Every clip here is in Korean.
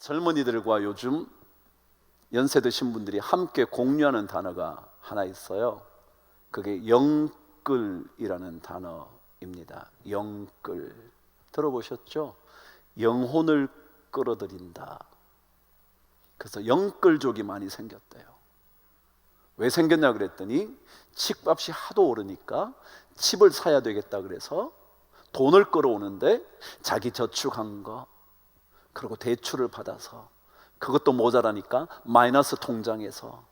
젊은이들과 요즘 연세 드신 분들이 함께 공유하는 단어가 하나 있어요. 그게 영끌이라는 단어입니다. 영끌 들어보셨죠? 영혼을 끌어들인다. 그래서 영끌족이 많이 생겼대요. 왜 생겼냐 그랬더니 집값이 하도 오르니까 집을 사야 되겠다 그래서 돈을 끌어오는데 자기 저축한 거 그리고 대출을 받아서 그것도 모자라니까 마이너스 통장에서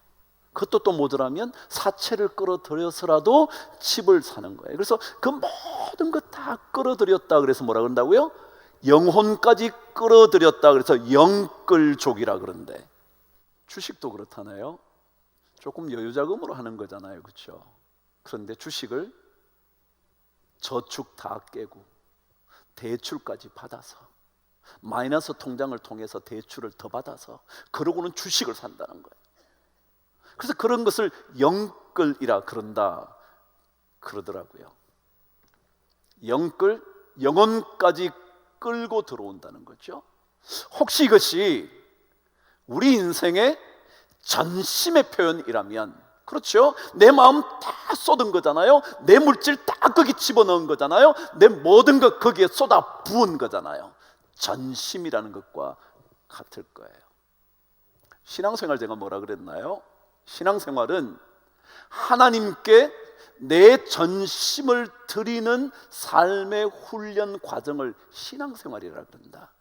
그것도 또 모자라면 사채를 끌어들여서라도 집을 사는 거예요. 그래서 그 모든 것 다 끌어들였다 그래서 뭐라 그런다고요? 영혼까지 끌어들였다 그래서 영끌족이라 그러는데, 주식도 그렇다나요? 조금 여유자금으로 하는 거잖아요, 그렇죠? 그런데 주식을 저축 다 깨고 대출까지 받아서 마이너스 통장을 통해서 대출을 더 받아서 그러고는 주식을 산다는 거예요. 그래서 그런 것을 영끌이라 그런다 그러더라고요. 영끌, 영혼까지 끌고 들어온다는 거죠. 혹시 이것이 우리 인생의 전심의 표현이라면, 그렇죠? 내 마음 다 쏟은 거잖아요. 내 물질 다 거기 집어넣은 거잖아요. 내 모든 것 거기에 쏟아 부은 거잖아요. 전심이라는 것과 같을 거예요. 신앙생활 제가 뭐라 그랬나요? 신앙생활은 하나님께 내 전심을 드리는 삶의 훈련 과정을 신앙생활이라 그런다.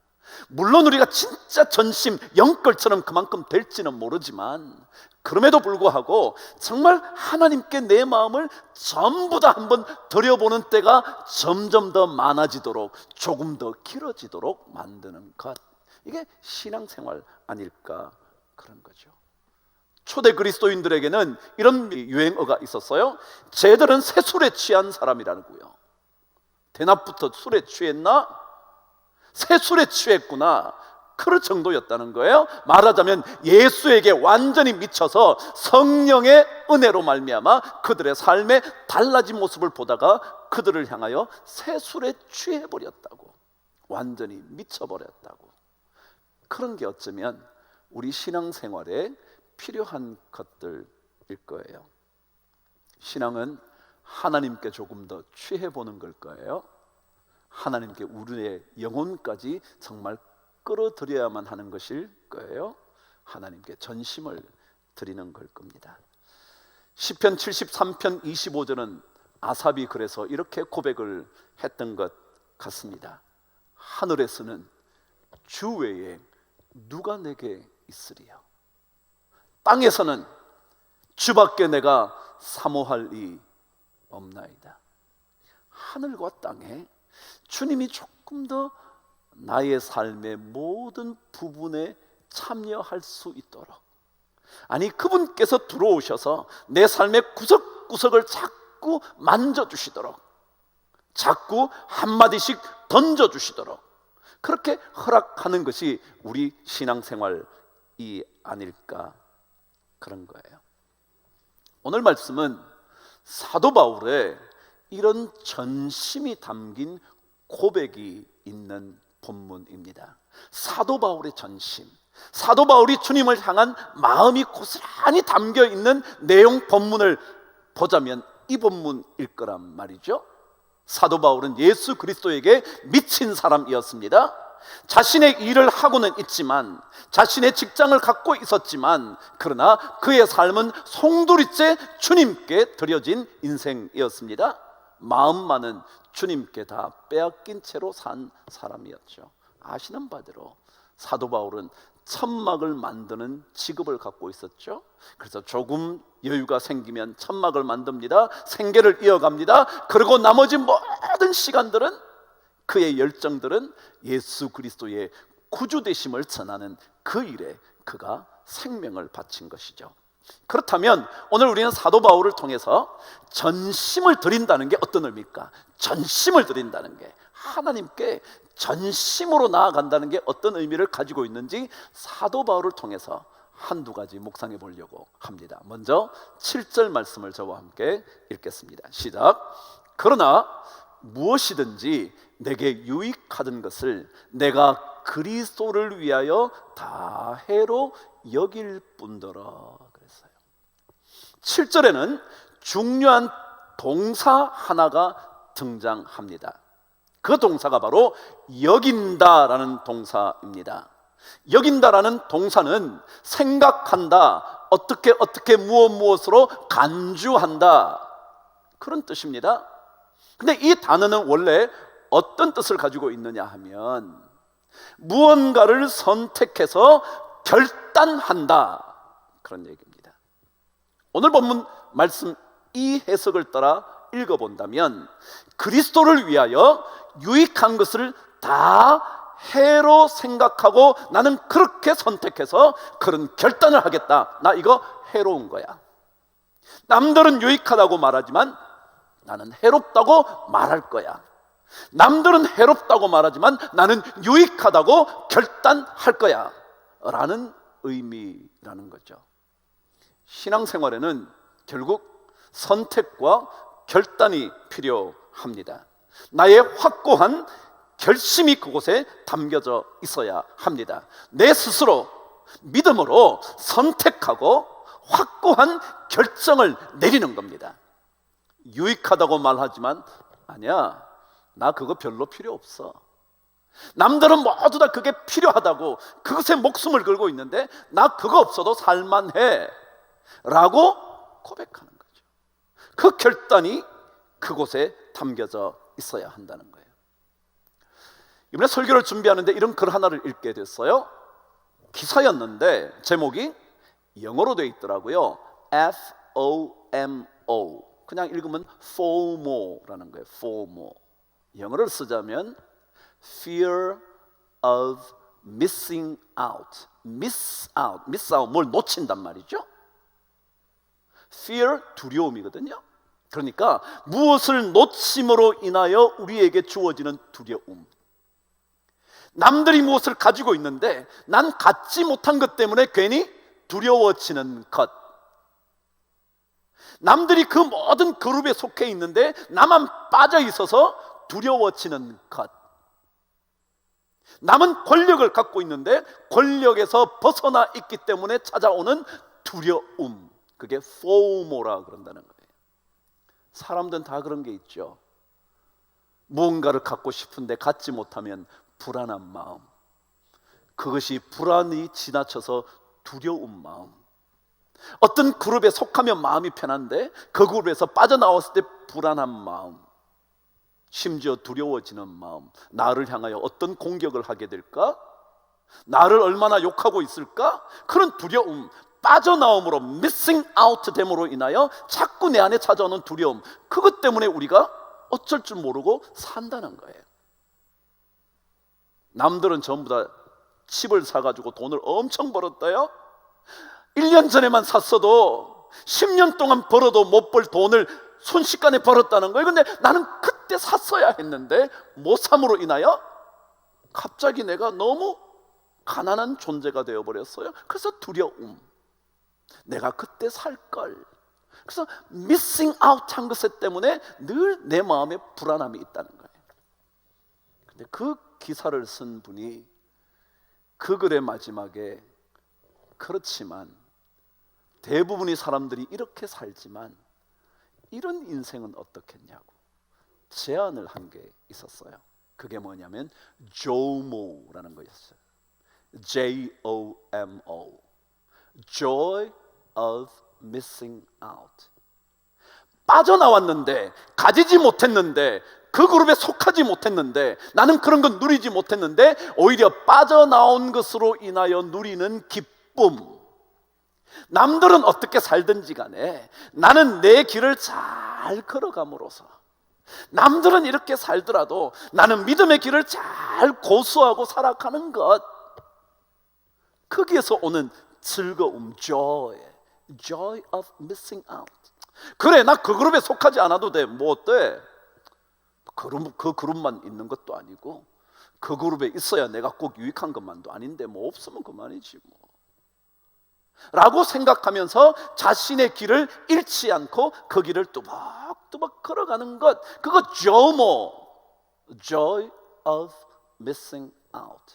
물론 우리가 진짜 전심, 영끌처럼 그만큼 될지는 모르지만 그럼에도 불구하고 정말 하나님께 내 마음을 전부 다 한번 드려보는 때가 점점 더 많아지도록, 조금 더 길어지도록 만드는 것, 이게 신앙생활 아닐까 그런 거죠. 초대 그리스도인들에게는 이런 유행어가 있었어요. 쟤들은 새 술에 취한 사람이라고요. 대낮부터 술에 취했나? 새 술에 취했구나, 그럴 정도였다는 거예요. 말하자면 예수에게 완전히 미쳐서 성령의 은혜로 말미암아 그들의 삶의 달라진 모습을 보다가 그들을 향하여 새 술에 취해버렸다고, 완전히 미쳐버렸다고. 그런 게 어쩌면 우리 신앙생활에 필요한 것들일 거예요. 신앙은 하나님께 조금 더 취해보는 걸 거예요. 하나님께 우리의 영혼까지 정말 끌어들여야만 하는 것일 거예요. 하나님께 전심을 드리는 걸 겁니다. 시편 73편 25절은 아삽이 그래서 이렇게 고백을 했던 것 같습니다. 하늘에서는 주 외에 누가 내게 있으리요? 땅에서는 주밖에 내가 사모할 이 없나이다. 하늘과 땅에 주님이 조금 더 나의 삶의 모든 부분에 참여할 수 있도록, 아니 그분께서 들어오셔서 내 삶의 구석구석을 자꾸 만져주시도록, 자꾸 한마디씩 던져주시도록 그렇게 허락하는 것이 우리 신앙생활이 아닐까 그런 거예요. 오늘 말씀은 사도 바울의 이런 전심이 담긴 고백이 있는 본문입니다. 사도 바울의 전심, 사도 바울이 주님을 향한 마음이 고스란히 담겨 있는 내용 본문을 보자면 이 본문일 거란 말이죠. 사도 바울은 예수 그리스도에게 미친 사람이었습니다. 자신의 일을 하고는 있지만, 자신의 직장을 갖고 있었지만, 그러나 그의 삶은 송두리째 주님께 드려진 인생이었습니다. 마음만은 주님께 다 빼앗긴 채로 산 사람이었죠. 아시는 바대로 사도 바울은 천막을 만드는 직업을 갖고 있었죠. 그래서 조금 여유가 생기면 천막을 만듭니다. 생계를 이어갑니다. 그리고 나머지 모든 시간들은, 그의 열정들은 예수 그리스도의 구주 되심을 전하는 그 일에 그가 생명을 바친 것이죠. 그렇다면 오늘 우리는 사도 바울을 통해서 전심을 드린다는 게 어떤 의미일까? 전심을 드린다는 게, 하나님께 전심으로 나아간다는 게 어떤 의미를 가지고 있는지 사도 바울을 통해서 한두 가지 묵상해 보려고 합니다. 먼저 7절 말씀을 저와 함께 읽겠습니다. 시작. 그러나 무엇이든지 내게 유익하던 것을 내가 그리스도를 위하여 다 해로 여길 뿐더러 그랬어요. 7절에는 중요한 동사 하나가 등장합니다. 그 동사가 바로 여긴다라는 동사입니다. 여긴다라는 동사는 생각한다, 어떻게 무엇으로 간주한다, 그런 뜻입니다. 근데 이 단어는 원래 어떤 뜻을 가지고 있느냐 하면 무언가를 선택해서 결단한다, 그런 얘기입니다. 오늘 본문 말씀 이 해석을 따라 읽어본다면 그리스도를 위하여 유익한 것을 다 해로 생각하고 나는 그렇게 선택해서 그런 결단을 하겠다. 나 이거 해로운 거야. 남들은 유익하다고 말하지만 나는 해롭다고 말할 거야. 남들은 해롭다고 말하지만 나는 유익하다고 결단할 거야 라는 의미라는 거죠. 신앙생활에는 결국 선택과 결단이 필요합니다. 나의 확고한 결심이 그곳에 담겨져 있어야 합니다. 내 스스로 믿음으로 선택하고 확고한 결정을 내리는 겁니다. 유익하다고 말하지만 아니야, 나 그거 별로 필요 없어. 남들은 모두 다 그게 필요하다고 그것에 목숨을 걸고 있는데 나 그거 없어도 살만해 라고 고백하는 거죠. 그 결단이 그곳에 담겨져 있어야 한다는 거예요. 이번에 설교를 준비하는데 이런 글 하나를 읽게 됐어요. 기사였는데 제목이 영어로 되어 있더라고요. FOMO. 그냥 읽으면 FOMO라는 거예요. FOMO. 영어를 쓰자면 Fear of Missing Out. Miss out, 뭘 놓친단 말이죠. Fear, 두려움이거든요. 그러니까 무엇을 놓침으로 인하여 우리에게 주어지는 두려움. 남들이 무엇을 가지고 있는데 난 갖지 못한 것 때문에 괜히 두려워지는 것. 남들이 그 모든 그룹에 속해 있는데 나만 빠져 있어서 두려워지는 것. 남은 권력을 갖고 있는데 권력에서 벗어나 있기 때문에 찾아오는 두려움. 그게 FOMO라 그런다는 거예요. 사람들은 다 그런 게 있죠. 무언가를 갖고 싶은데 갖지 못하면 불안한 마음, 그것이 불안이 지나쳐서 두려운 마음. 어떤 그룹에 속하면 마음이 편한데 그 그룹에서 빠져나왔을 때 불안한 마음, 심지어 두려워지는 마음. 나를 향하여 어떤 공격을 하게 될까? 나를 얼마나 욕하고 있을까? 그런 두려움, 빠져나옴으로 missing out 됨으로 인하여 자꾸 내 안에 찾아오는 두려움, 그것 때문에 우리가 어쩔 줄 모르고 산다는 거예요. 남들은 전부 다 칩을 사가지고 돈을 엄청 벌었대요. 1년 전에만 샀어도 10년 동안 벌어도 못 벌 돈을 순식간에 벌었다는 거예요. 근데 나는 그때 샀어야 했는데 못 삼으로 인하여 갑자기 내가 너무 가난한 존재가 되어버렸어요. 그래서 두려움, 내가 그때 살걸. 그래서 missing out 한 것 때문에 늘 내 마음에 불안함이 있다는 거예요. 근데 그 기사를 쓴 분이 그 글의 마지막에 그렇지만 대부분의 사람들이 이렇게 살지만 이런 인생은 어떻겠냐고 제안을 한 게 있었어요. 그게 뭐냐면 JOMO라는 거였어요. JOMO, Joy of Missing Out. 빠져나왔는데, 가지지 못했는데, 그 그룹에 속하지 못했는데, 나는 그런 건 누리지 못했는데 오히려 빠져나온 것으로 인하여 누리는 기쁨. 남들은 어떻게 살든지 간에 나는 내 길을 잘 걸어감으로써, 남들은 이렇게 살더라도 나는 믿음의 길을 잘 고수하고 살아가는 것, 거기에서 오는 즐거움, joy of missing out. 그래, 나 그 그룹에 속하지 않아도 돼. 뭐 어때? 그 그룹만 있는 것도 아니고 그 그룹에 있어야 내가 꼭 유익한 것만도 아닌데 뭐 없으면 그만이지 뭐 라고 생각하면서 자신의 길을 잃지 않고 그 길을 뚜벅뚜벅 걸어가는 것, 그거 JOMO, Joy of Missing Out.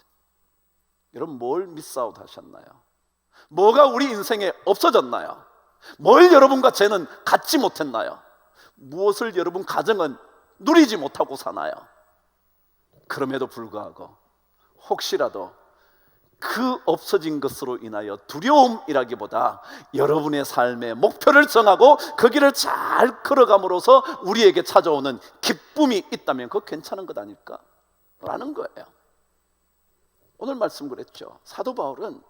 여러분, 뭘 미스아웃 하셨나요? 뭐가 우리 인생에 없어졌나요? 뭘 여러분과 저는 갖지 못했나요? 무엇을 여러분 가정은 누리지 못하고 사나요? 그럼에도 불구하고 혹시라도 그 없어진 것으로 인하여 두려움이라기보다 여러분의 삶의 목표를 정하고 그 길을 잘 걸어감으로써 우리에게 찾아오는 기쁨이 있다면 그거 괜찮은 것 아닐까? 라는 거예요. 오늘 말씀 그랬죠. 사도 바울은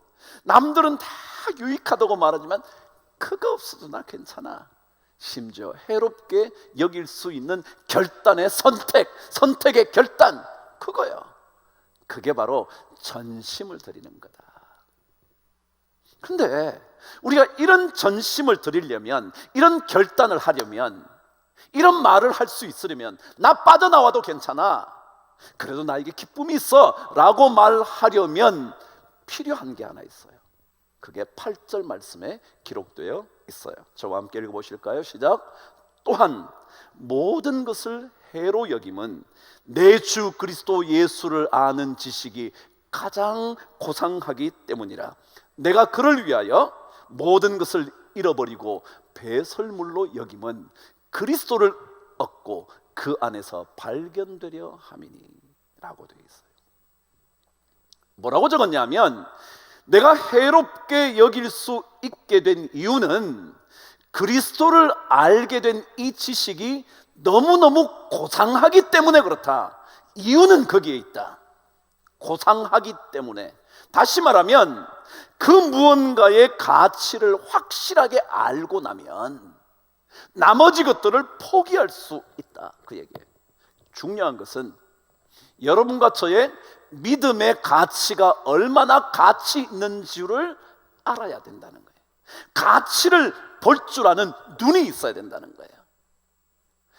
남들은 다 유익하다고 말하지만 그거 없어도 나 괜찮아. 심지어 해롭게 여길 수 있는 결단의 선택의 결단, 그거요. 그게 바로 전심을 드리는 거다. 근데 우리가 이런 전심을 드리려면, 이런 결단을 하려면, 이런 말을 할 수 있으려면 나 빠져나와도 괜찮아, 그래도 나에게 기쁨이 있어 라고 말하려면 필요한 게 하나 있어요. 그게 8절 말씀에 기록되어 있어요. 저와 함께 읽어보실까요? 시작. 또한 모든 것을 해로 여김은 내 주 그리스도 예수를 아는 지식이 가장 고상하기 때문이라. 내가 그를 위하여 모든 것을 잃어버리고 배설물로 여김은 그리스도를 얻고 그 안에서 발견되려 함이니 라고 되어 있어요. 뭐라고 적었냐면, 내가 해롭게 여길 수 있게 된 이유는 그리스도를 알게 된 이 지식이 너무너무 고상하기 때문에 그렇다. 이유는 거기에 있다. 고상하기 때문에. 다시 말하면 그 무언가의 가치를 확실하게 알고 나면 나머지 것들을 포기할 수 있다, 그 얘기예요. 중요한 것은 여러분과 저의 믿음의 가치가 얼마나 가치 있는지를 알아야 된다는 거예요. 가치를 볼 줄 아는 눈이 있어야 된다는 거예요.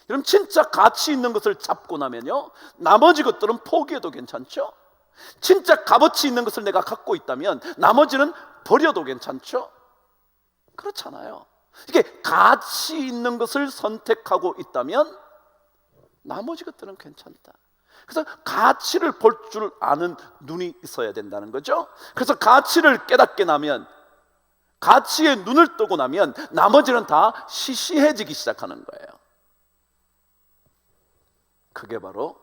여러분, 진짜 가치 있는 것을 잡고 나면요, 나머지 것들은 포기해도 괜찮죠? 진짜 값어치 있는 것을 내가 갖고 있다면 나머지는 버려도 괜찮죠? 그렇잖아요. 이게 가치 있는 것을 선택하고 있다면 나머지 것들은 괜찮다. 그래서 가치를 볼 줄 아는 눈이 있어야 된다는 거죠. 그래서 가치를 깨닫게 나면, 가치에 눈을 뜨고 나면 나머지는 다 시시해지기 시작하는 거예요. 그게 바로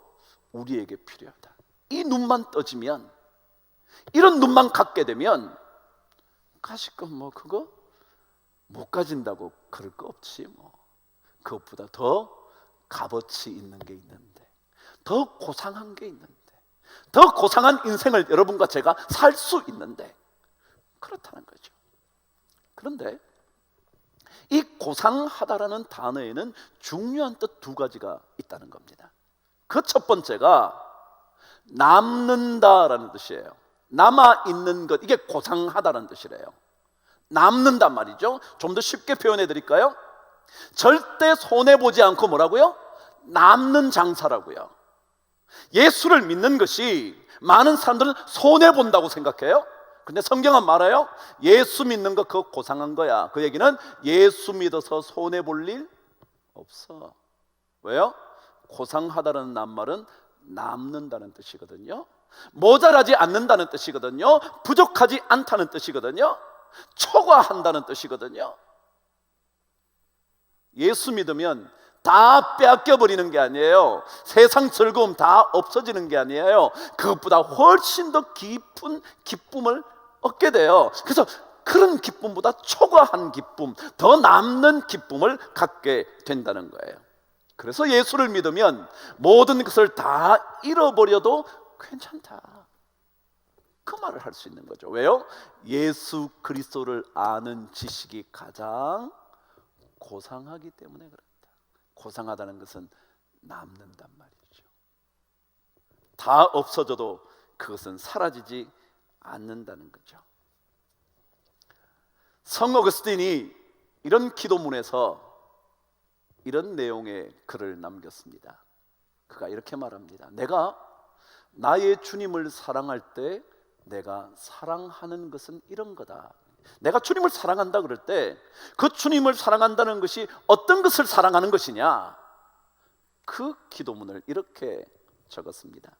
우리에게 필요하다. 이 눈만 떠지면, 이런 눈만 갖게 되면 가질 건 뭐 그거 못 가진다고 그럴 거 없지 뭐. 그것보다 더 값어치 있는 게 있는데, 더 고상한 게 있는데, 더 고상한 인생을 여러분과 제가 살 수 있는데, 그렇다는 거죠. 그런데 이 고상하다라는 단어에는 중요한 뜻 두 가지가 있다는 겁니다. 그 첫 번째가 남는다라는 뜻이에요. 남아있는 것, 이게 고상하다라는 뜻이래요. 남는단 말이죠. 좀 더 쉽게 표현해 드릴까요? 절대 손해보지 않고 뭐라고요? 남는 장사라고요. 예수를 믿는 것이 많은 사람들은 손해본다고 생각해요. 근데 성경은 말해요, 예수 믿는 거 그거 고상한 거야. 그 얘기는 예수 믿어서 손해볼 일 없어. 왜요? 고상하다는 낱말은 남는다는 뜻이거든요. 모자라지 않는다는 뜻이거든요. 부족하지 않다는 뜻이거든요. 초과한다는 뜻이거든요. 예수 믿으면 다 빼앗겨버리는 게 아니에요. 세상 즐거움 다 없어지는 게 아니에요. 그것보다 훨씬 더 깊은 기쁨을 얻게 돼요. 그래서 그런 기쁨보다 초과한 기쁨, 더 남는 기쁨을 갖게 된다는 거예요. 그래서 예수를 믿으면 모든 것을 다 잃어버려도 괜찮다, 그 말을 할 수 있는 거죠. 왜요? 예수 그리스도를 아는 지식이 가장 고상하기 때문에 그렇다. 고상하다는 것은 남는단 말이죠. 다 없어져도 그것은 사라지지 않는다는 거죠. 성 어거스틴이 이런 기도문에서 이런 내용의 글을 남겼습니다. 그가 이렇게 말합니다. 내가 나의 주님을 사랑할 때 내가 사랑하는 것은 이런 거다. 내가 주님을 사랑한다 그럴 때 그 주님을 사랑한다는 것이 어떤 것을 사랑하는 것이냐, 그 기도문을 이렇게 적었습니다.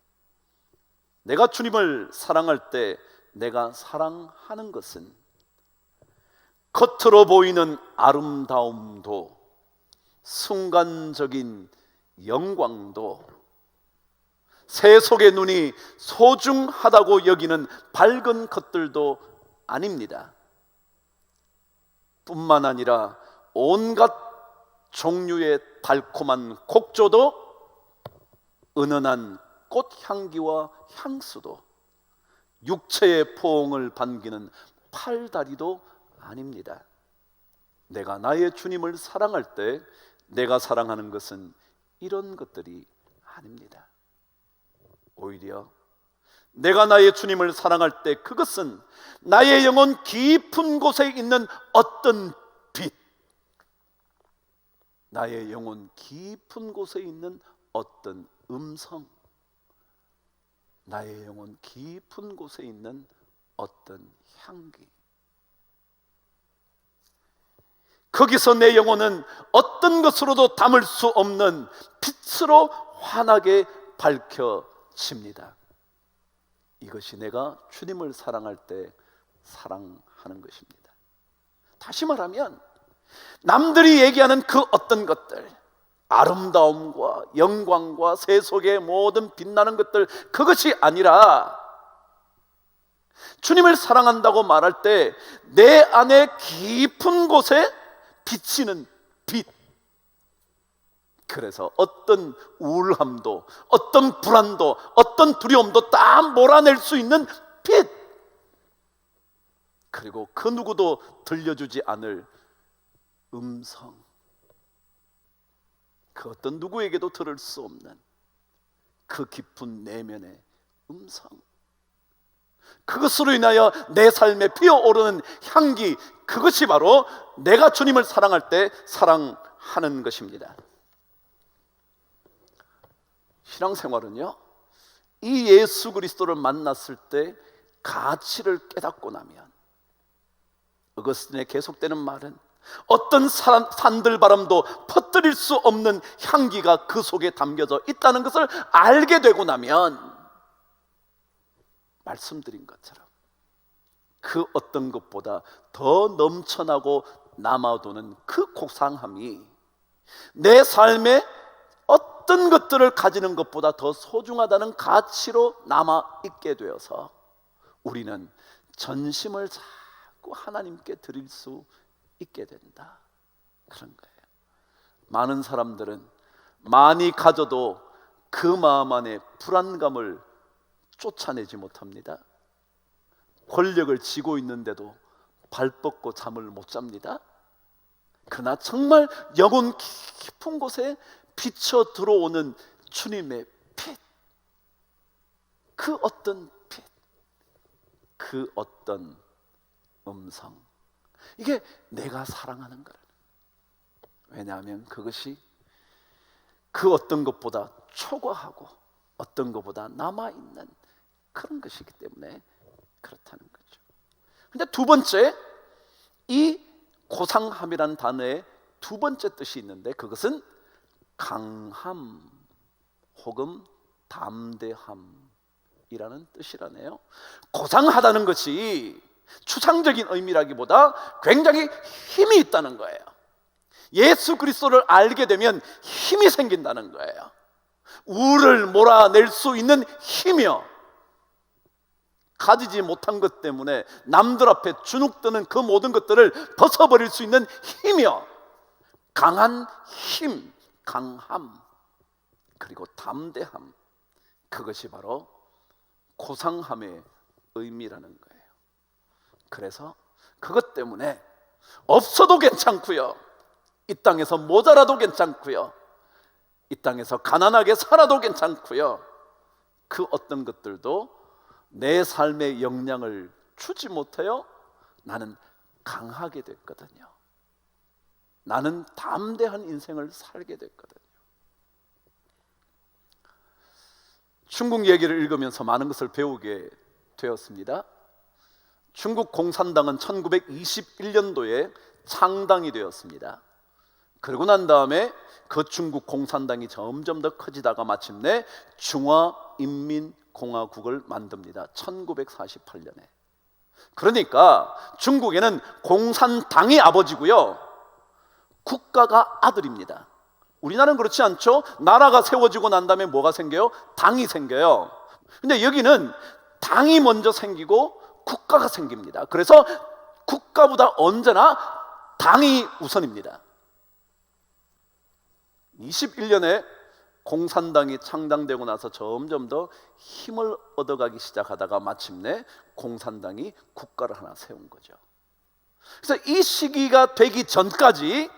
내가 주님을 사랑할 때 내가 사랑하는 것은 겉으로 보이는 아름다움도 순간적인 영광도 세속의 눈이 소중하다고 여기는 밝은 것들도 아닙니다. 뿐만 아니라 온갖 종류의 달콤한 곡조도 은은한 꽃향기와 향수도 육체의 포옹을 반기는 팔다리도 아닙니다. 내가 나의 주님을 사랑할 때 내가 사랑하는 것은 이런 것들이 아닙니다. 오히려 내가 나의 주님을 사랑할 때 그것은 나의 영혼 깊은 곳에 있는 어떤 빛, 나의 영혼 깊은 곳에 있는 어떤 음성, 나의 영혼 깊은 곳에 있는 어떤 향기, 거기서 내 영혼은 어떤 것으로도 담을 수 없는 빛으로 환하게 밝혀집니다. 이것이 내가 주님을 사랑할 때 사랑하는 것입니다. 다시 말하면 남들이 얘기하는 그 어떤 것들, 아름다움과 영광과 세속의 모든 빛나는 것들, 그것이 아니라 주님을 사랑한다고 말할 때 내 안에 깊은 곳에 비치는 빛, 그래서 어떤 우울함도 어떤 불안도 어떤 두려움도 다 몰아낼 수 있는 빛, 그리고 그 누구도 들려주지 않을 음성, 그 어떤 누구에게도 들을 수 없는 그 깊은 내면의 음성, 그것으로 인하여 내 삶에 피어오르는 향기, 그것이 바로 내가 주님을 사랑할 때 사랑하는 것입니다. 신앙생활은요, 이 예수 그리스도를 만났을 때 가치를 깨닫고 나면, 어거스틴의 계속되는 말은 어떤 산들바람도 퍼뜨릴 수 없는 향기가 그 속에 담겨져 있다는 것을 알게 되고 나면, 말씀드린 것처럼 그 어떤 것보다 더 넘쳐나고 남아도는 그 고상함이 내 삶에 어떤 것들을 가지는 것보다 더 소중하다는 가치로 남아있게 되어서 우리는 전심을 자꾸 하나님께 드릴 수 있게 된다, 그런 거예요. 많은 사람들은 많이 가져도 그 마음 안에 불안감을 쫓아내지 못합니다. 권력을 쥐고 있는데도 발 뻗고 잠을 못 잡니다. 그러나 정말 영혼 깊은 곳에 비쳐 들어오는 주님의 빛, 그 어떤 빛, 그 어떤 음성, 이게 내가 사랑하는 거예요. 왜냐하면 그것이 그 어떤 것보다 초과하고 어떤 것보다 남아있는 그런 것이기 때문에 그렇다는 거죠. 근데 두 번째, 이 고상함이라는 단어의 두 번째 뜻이 있는데 그것은 강함 혹은 담대함이라는 뜻이라네요. 고상하다는 것이 추상적인 의미라기보다 굉장히 힘이 있다는 거예요. 예수 그리스도를 알게 되면 힘이 생긴다는 거예요. 우를 몰아낼 수 있는 힘이요, 가지지 못한 것 때문에 남들 앞에 주눅드는 그 모든 것들을 벗어버릴 수 있는 힘이요, 강한 힘, 강함, 그리고 담대함, 그것이 바로 고상함의 의미라는 거예요. 그래서 그것 때문에 없어도 괜찮고요, 이 땅에서 모자라도 괜찮고요, 이 땅에서 가난하게 살아도 괜찮고요, 그 어떤 것들도 내 삶에 영향을 주지 못해요. 나는 강하게 됐거든요. 나는 담대한 인생을 살게 됐거든요. 중국 얘기를 읽으면서 많은 것을 배우게 되었습니다. 중국 공산당은 1921년도에 창당이 되었습니다. 그러고 난 다음에 그 중국 공산당이 점점 더 커지다가 마침내 중화인민공화국을 만듭니다. 1948년에. 그러니까 중국에는 공산당이 아버지고요, 국가가 아들입니다. 우리나라는 그렇지 않죠? 나라가 세워지고 난 다음에 뭐가 생겨요? 당이 생겨요. 근데 여기는 당이 먼저 생기고 국가가 생깁니다. 그래서 국가보다 언제나 당이 우선입니다. 21년에 공산당이 창당되고 나서 점점 더 힘을 얻어가기 시작하다가 마침내 공산당이 국가를 하나 세운 거죠. 그래서 이 시기가 되기 전까지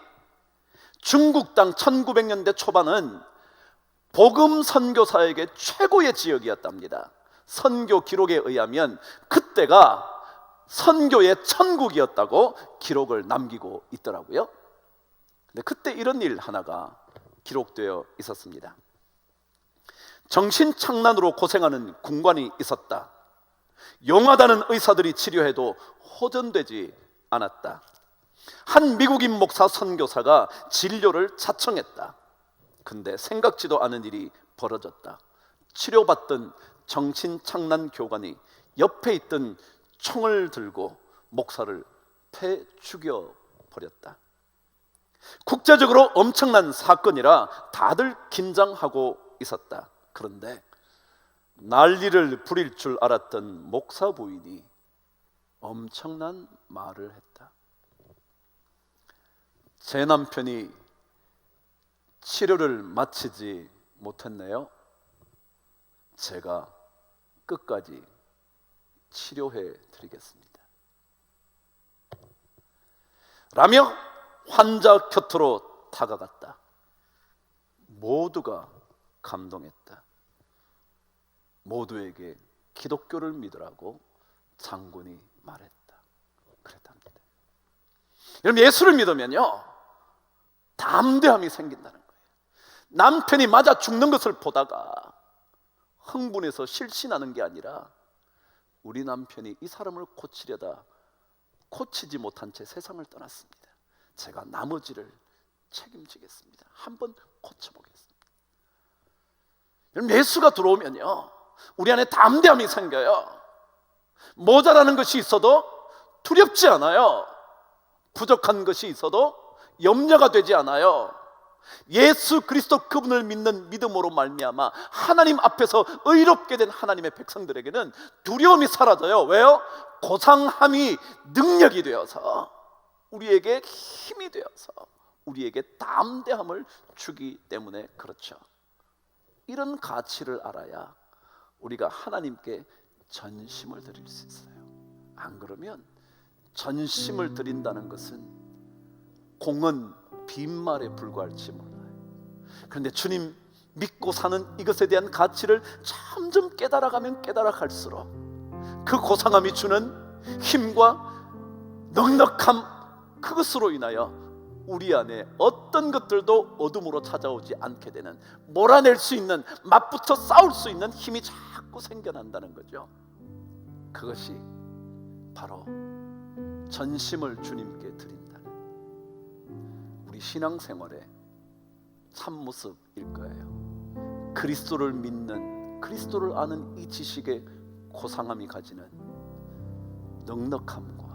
중국 땅 1900년대 초반은 복음 선교사에게 최고의 지역이었답니다. 선교 기록에 의하면 그때가 선교의 천국이었다고 기록을 남기고 있더라고요. 근데 그때 이런 일 하나가 기록되어 있었습니다. 정신착란으로 고생하는 군관이 있었다. 용하다는 의사들이 치료해도 호전되지 않았다. 한 미국인 목사 선교사가 진료를 자청했다. 근데 생각지도 않은 일이 벌어졌다. 치료받던 정신착란 교관이 옆에 있던 총을 들고 목사를 패 죽여버렸다. 국제적으로 엄청난 사건이라 다들 긴장하고 있었다. 그런데 난리를 부릴 줄 알았던 목사 부인이 엄청난 말을 했다. 제 남편이 치료를 마치지 못했네요. 제가 끝까지 치료해 드리겠습니다 라며 환자 곁으로 다가갔다. 모두가 감동했다. 모두에게 기독교를 믿으라고 장군이 말했다. 그랬답니다. 여러분, 예수를 믿으면요, 담대함이 생긴다는 거예요. 남편이 맞아 죽는 것을 보다가 흥분해서 실신하는 게 아니라 우리 남편이 이 사람을 고치려다 고치지 못한 채 세상을 떠났습니다. 제가 나머지를 책임지겠습니다. 한번 고쳐보겠습니다. 여러분, 예수가 들어오면요, 우리 안에 담대함이 생겨요. 모자라는 것이 있어도 두렵지 않아요. 부족한 것이 있어도 염려가 되지 않아요. 예수 그리스도 그분을 믿는 믿음으로 말미암아 하나님 앞에서 의롭게 된 하나님의 백성들에게는 두려움이 사라져요. 왜요? 고상함이 능력이 되어서, 우리에게 힘이 되어서 우리에게 담대함을 주기 때문에 그렇죠. 이런 가치를 알아야 우리가 하나님께 전심을 드릴 수 있어요. 안 그러면 전심을 드린다는 것은 공은 빈말에 불과할지 몰라요. 그런데 주님 믿고 사는 이것에 대한 가치를 점점 깨달아가면 깨달아갈수록 그 고상함이 주는 힘과 넉넉함, 그것으로 인하여 우리 안에 어떤 것들도 어둠으로 찾아오지 않게 되는, 몰아낼 수 있는, 맞붙어 싸울 수 있는 힘이 자꾸 생겨난다는 거죠. 그것이 바로 전심을 주님께 드린다는, 우리 신앙생활의 참모습일 거예요. 그리스도를 믿는, 그리스도를 아는 이 지식의 고상함이 가지는 넉넉함과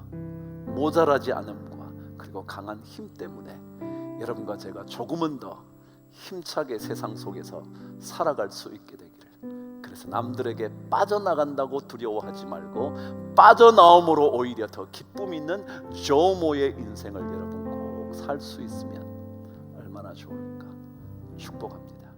모자라지 않음과 그리고 강한 힘 때문에 여러분과 제가 조금은 더 힘차게 세상 속에서 살아갈 수 있게 되기를. 그래서 남들에게 빠져나간다고 두려워하지 말고 빠져나옴으로 오히려 더 기쁨 있는 조모의 인생을 여러분 꼭 살 수 있으면 얼마나 좋을까. 축복합니다.